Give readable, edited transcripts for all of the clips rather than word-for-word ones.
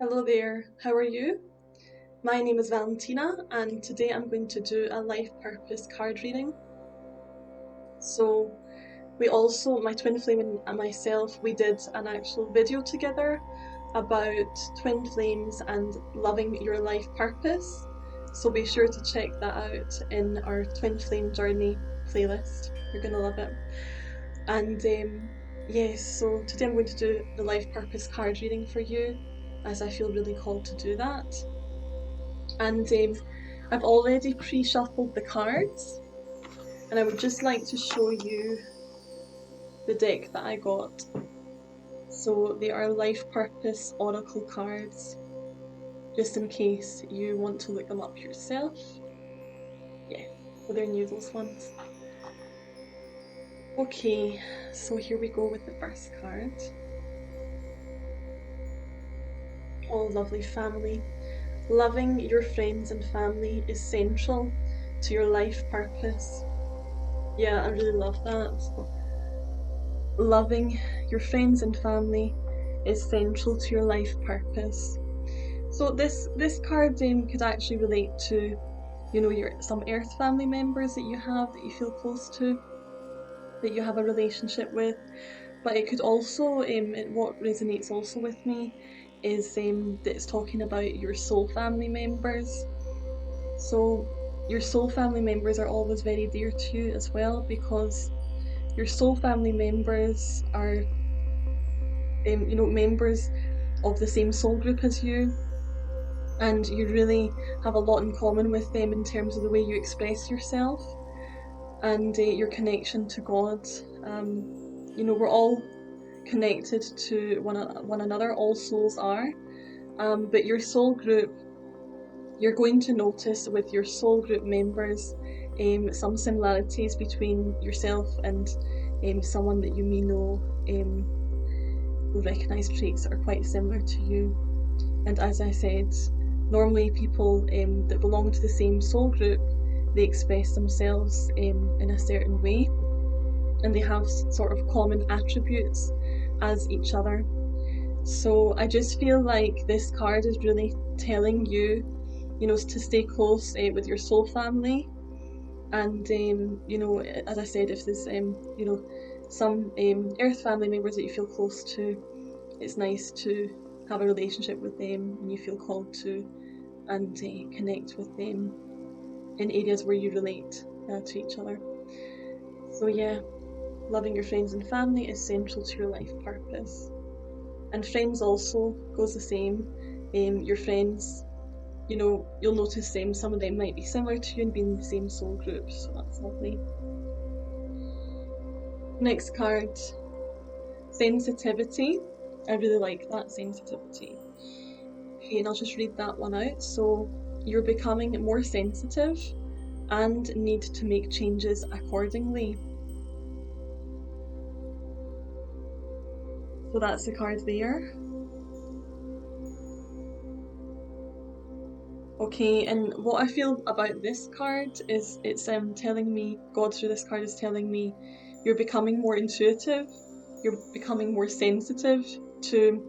Hello there, how are you? My name is Valentina, and today I'm going to do a life purpose card reading. So, my twin flame and myself, we did an actual video together about twin flames and loving your life purpose. So, be sure to check that out in our twin flame journey playlist. You're going to love it. And yes, so today I'm going to do the life purpose card reading for you, as I feel really called to do that. And I've already pre-shuffled the cards, and I would just like to show you the deck that I got. So they are Life Purpose Oracle cards, just in case you want to look them up yourself. Yeah, so they're new, those ones. Okay, so here we go with the first card. Oh, lovely family. Loving your friends and family is central to your life purpose. Yeah, I really love that. Loving your friends and family is central to your life purpose. So this card could actually relate to, your some earth family members that you have that you feel close to, that you have a relationship with. But it could also, what resonates also with me is that it's talking about your soul family members. So your soul family members are always very dear to you as well, because your soul family members are members of the same soul group as you, and you really have a lot in common with them in terms of the way you express yourself and your connection to God. We're all connected to one another, all souls are, but your soul group, you're going to notice with your soul group members some similarities between yourself and someone that you may know will recognise traits that are quite similar to you. And as I said, normally people that belong to the same soul group, they express themselves in a certain way, and they have sort of common attributes as each other. So I just feel like this card is really telling you, to stay close with your soul family. And as I said, if there's some earth family members that you feel close to, it's nice to have a relationship with them when you feel called to, and connect with them in areas where you relate to each other. So yeah, loving your friends and family is central to your life purpose. And friends also goes the same. Your friends, you'll notice some of them might be similar to you and be in the same soul group, so that's lovely. Next card, sensitivity. I really like that, sensitivity. Okay, and I'll just read that one out. So you're becoming more sensitive and need to make changes accordingly. So that's the card there. Okay, and what I feel about this card is it's telling me, God through this card is telling me, you're becoming more intuitive, you're becoming more sensitive to,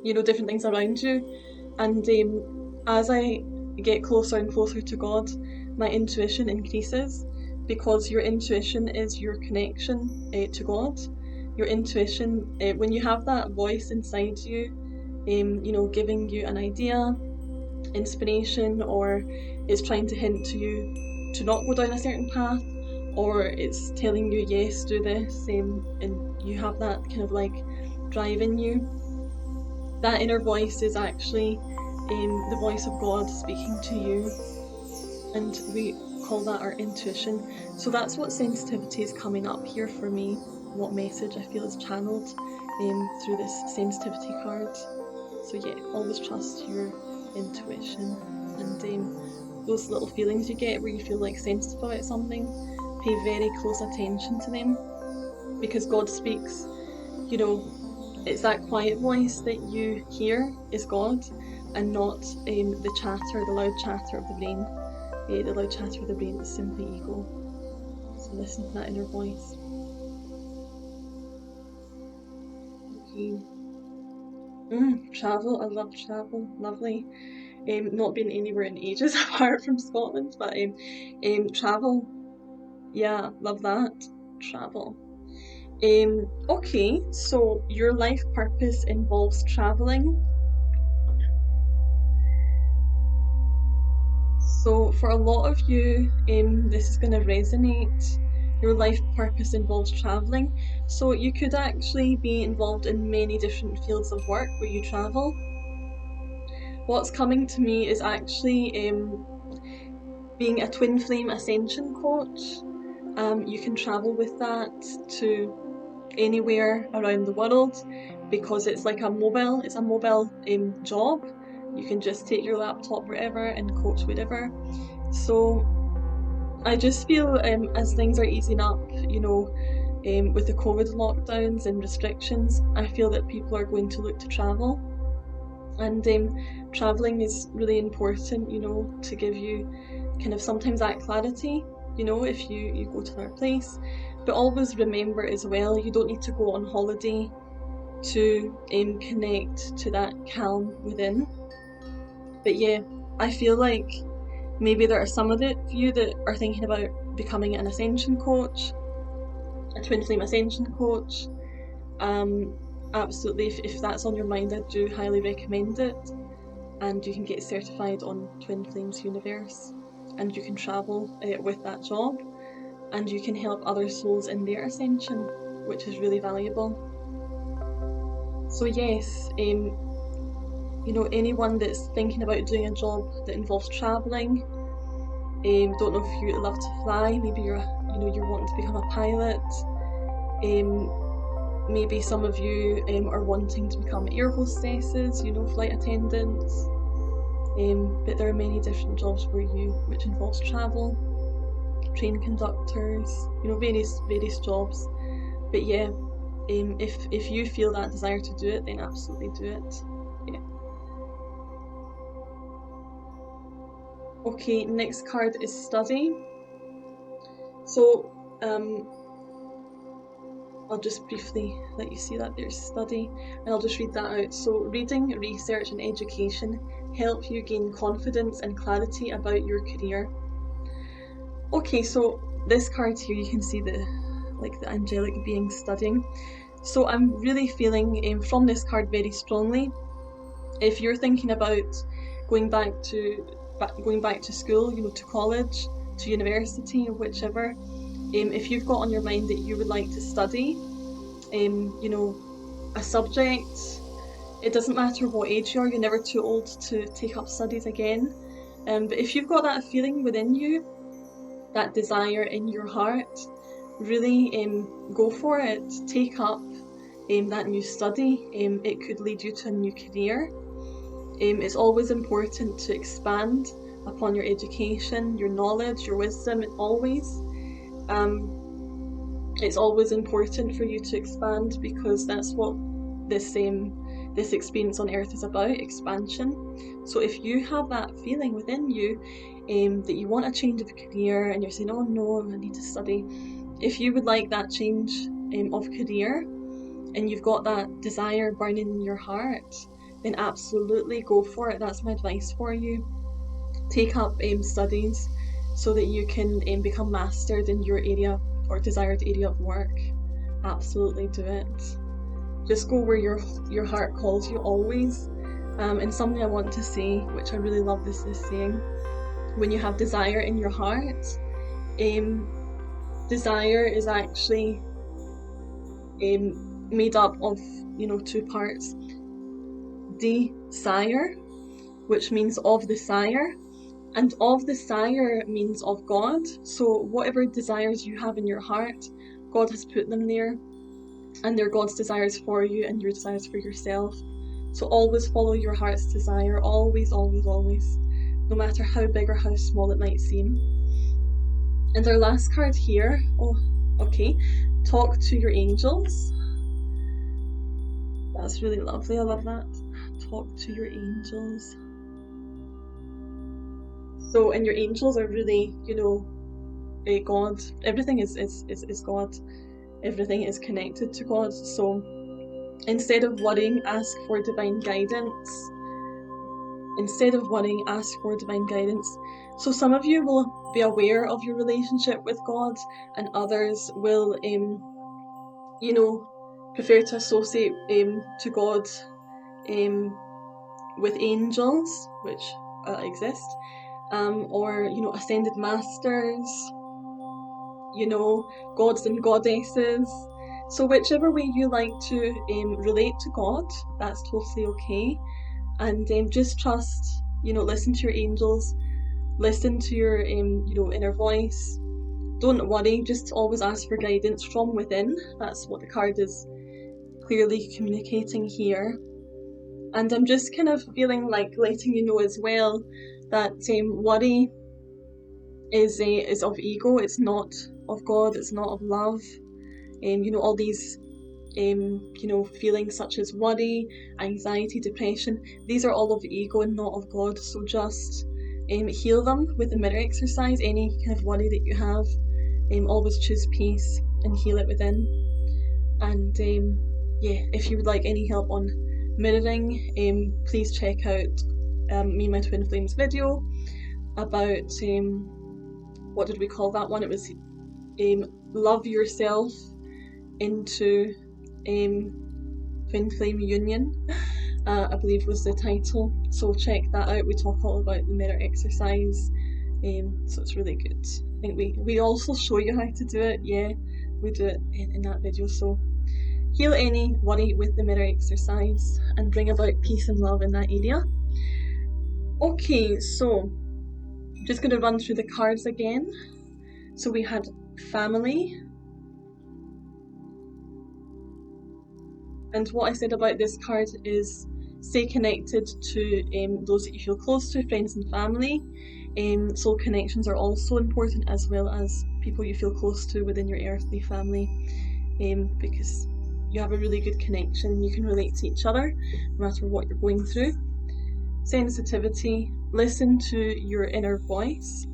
different things around you. And as I get closer and closer to God, my intuition increases, because your intuition is your connection to God. Your intuition, when you have that voice inside you, giving you an idea, inspiration, or it's trying to hint to you to not go down a certain path, or it's telling you, yes, do this, and you have that kind of like drive in you. That inner voice is actually the voice of God speaking to you, and we call that our intuition. So that's what sensitivity is coming up here for me, what message I feel is channeled through this sensitivity card. So yeah, always trust your intuition, and those little feelings you get where you feel like sensitive about something, pay very close attention to them, because God speaks, it's that quiet voice that you hear is God, and not the chatter, the loud chatter of the brain. The loud chatter of the brain is simply ego. So listen to that inner voice. Okay. Travel, I love travel, lovely. Not been anywhere in ages apart from Scotland, but travel, yeah, love that. Travel. Okay, so your life purpose involves traveling. So for a lot of you, this is going to resonate. Your life purpose involves traveling. So you could actually be involved in many different fields of work where you travel. What's coming to me is actually being a twin flame ascension coach. You can travel with that to anywhere around the world because it's like it's a mobile job. You can just take your laptop wherever and coach wherever. So I just feel as things are easing up, with the COVID lockdowns and restrictions, I feel that people are going to look to travel. And traveling is really important, to give you kind of sometimes that clarity, if you go to another place. But always remember as well, you don't need to go on holiday to connect to that calm within. But yeah, I feel like maybe there are some of you that are thinking about becoming an ascension coach, a twin flame ascension coach. Absolutely, if that's on your mind, I do highly recommend it. And you can get certified on Twin Flames Universe, and you can travel with that job, and you can help other souls in their ascension, which is really valuable. So yes, anyone that's thinking about doing a job that involves traveling, don't know if you love to fly, maybe you're wanting to become a pilot, maybe some of you are wanting to become air hostesses, flight attendants. But there are many different jobs which involves travel, train conductors, various jobs. But yeah, if you feel that desire to do it, then absolutely do it. Yeah. Okay, next card is study. So I'll just briefly let you see that there's study, and I'll just read that out. So reading, research and education help you gain confidence and clarity about your career. Okay, so this card here, you can see the angelic being studying. So I'm really feeling from this card very strongly. If you're thinking about going back to school, to college, to university, or whichever, if you've got on your mind that you would like to study, a subject, it doesn't matter what age you are, you're never too old to take up studies again. But if you've got that feeling within you, that desire in your heart, really go for it. Take up that new study. It could lead you to a new career. It's always important to expand upon your education, your knowledge, your wisdom. It's always important for you to expand, because that's what this experience on earth is about, expansion. So if you have that feeling within you that you want a change of career, and you're saying, oh no, I need to study, if you would like that change of career, and you've got that desire burning in your heart, then absolutely go for it. That's my advice for you. Take up studies so that you can become mastered in your area or desired area of work. Absolutely do it. Just go where your heart calls you always. And something I want to say, which I really love this saying, when you have desire in your heart, desire is actually made up of two parts. Desire, which means of the sire, and of the sire means of God. So whatever desires you have in your heart, God has put them there, and they're God's desires for you and your desires for yourself. So always follow your heart's desire, always, always, always, no matter how big or how small it might seem. And our last card here, talk to your angels. That's really lovely, I love that. Talk to your angels. So, and your angels are really, God. Everything is God. Everything is connected to God. So Instead of worrying, ask for divine guidance. Instead of worrying, ask for divine guidance. So some of you will be aware of your relationship with God, and others will, prefer to associate to God with angels, which exist, or ascended masters, gods and goddesses. So whichever way you like to relate to God, that's totally okay. And just trust, listen to your angels, listen to your inner voice. Don't worry, just always ask for guidance from within. That's what the card is clearly communicating here. And I'm just kind of feeling like letting you know as well that worry is of ego. It's not of God. It's not of love. All these feelings such as worry, anxiety, depression, these are all of ego and not of God. So just heal them with the mirror exercise. Any kind of worry that you have, always choose peace and heal it within. And if you would like any help on mirroring, please check out me and my twin flames video about what did we call that one? It was love yourself into twin flame union, I believe was the title. So check that out. We talk all about the mirror exercise, so it's really good. I think we also show you how to do it. Yeah, we do it in that video. So heal any worry with the mirror exercise and bring about peace and love in that area. Okay, so I'm just going to run through the cards again. So we had family. And what I said about this card is stay connected to those that you feel close to, friends and family. Soul connections are also important, as well as people you feel close to within your earthly family, because you have a really good connection. You can relate to each other no matter what you're going through. Sensitivity, listen to your inner voice,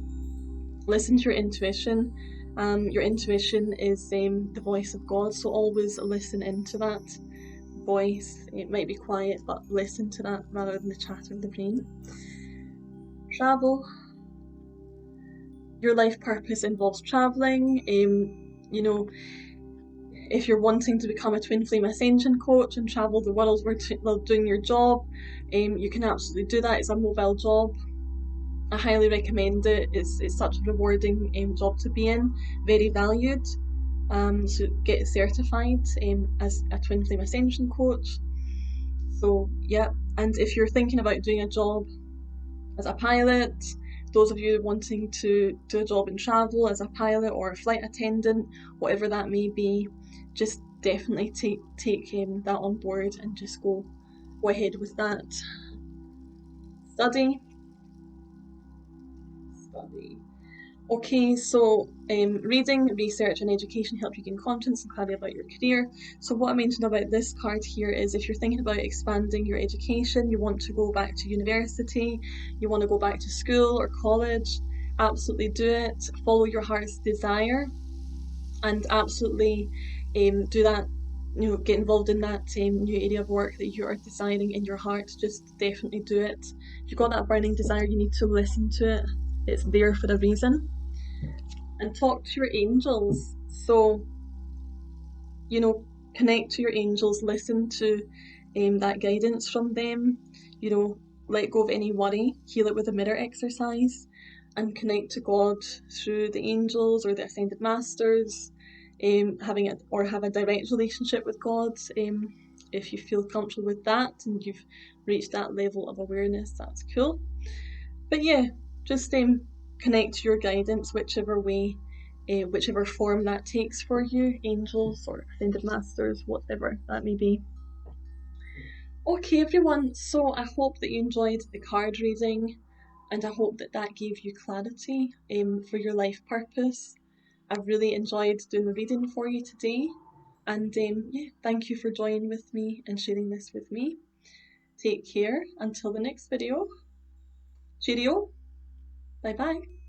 listen to your intuition. Your intuition is the voice of God, so always listen into that voice. It might be quiet, but listen to that rather than the chatter of the brain. Travel. Your life purpose involves traveling. If you're wanting to become a twin flame ascension coach and travel the world while doing your job, you can absolutely do that. It's a mobile job. I highly recommend it. It's such a rewarding job to be in, very valued. So get certified as a twin flame ascension coach. So yeah, and if you're thinking about doing a job as a pilot, those of you wanting to do a job in travel as a pilot or a flight attendant, whatever that may be, just definitely take that on board and just go ahead with that. Study. Okay, so reading, research and education help you gain confidence and clarity about your career. So what I mentioned about this card here is if you're thinking about expanding your education, you want to go back to university, you want to go back to school or college, absolutely do it. Follow your heart's desire and absolutely do that. Get involved in that new area of work that you are desiring in your heart. Just definitely do it. If you've got that burning desire, you need to listen to it. It's there for a reason. And talk to your angels. So, connect to your angels, listen to that guidance from them, let go of any worry, heal it with a mirror exercise, and connect to God through the angels or the ascended masters, have a direct relationship with God. If you feel comfortable with that and you've reached that level of awareness, that's cool. But yeah, just connect to your guidance, whichever way, whichever form that takes for you, angels or ascended masters, whatever that may be. Okay everyone, so I hope that you enjoyed the card reading, and I hope that gave you clarity for your life purpose. I've really enjoyed doing the reading for you today, and thank you for joining with me and sharing this with me. Take care until the next video. Cheerio. Bye bye.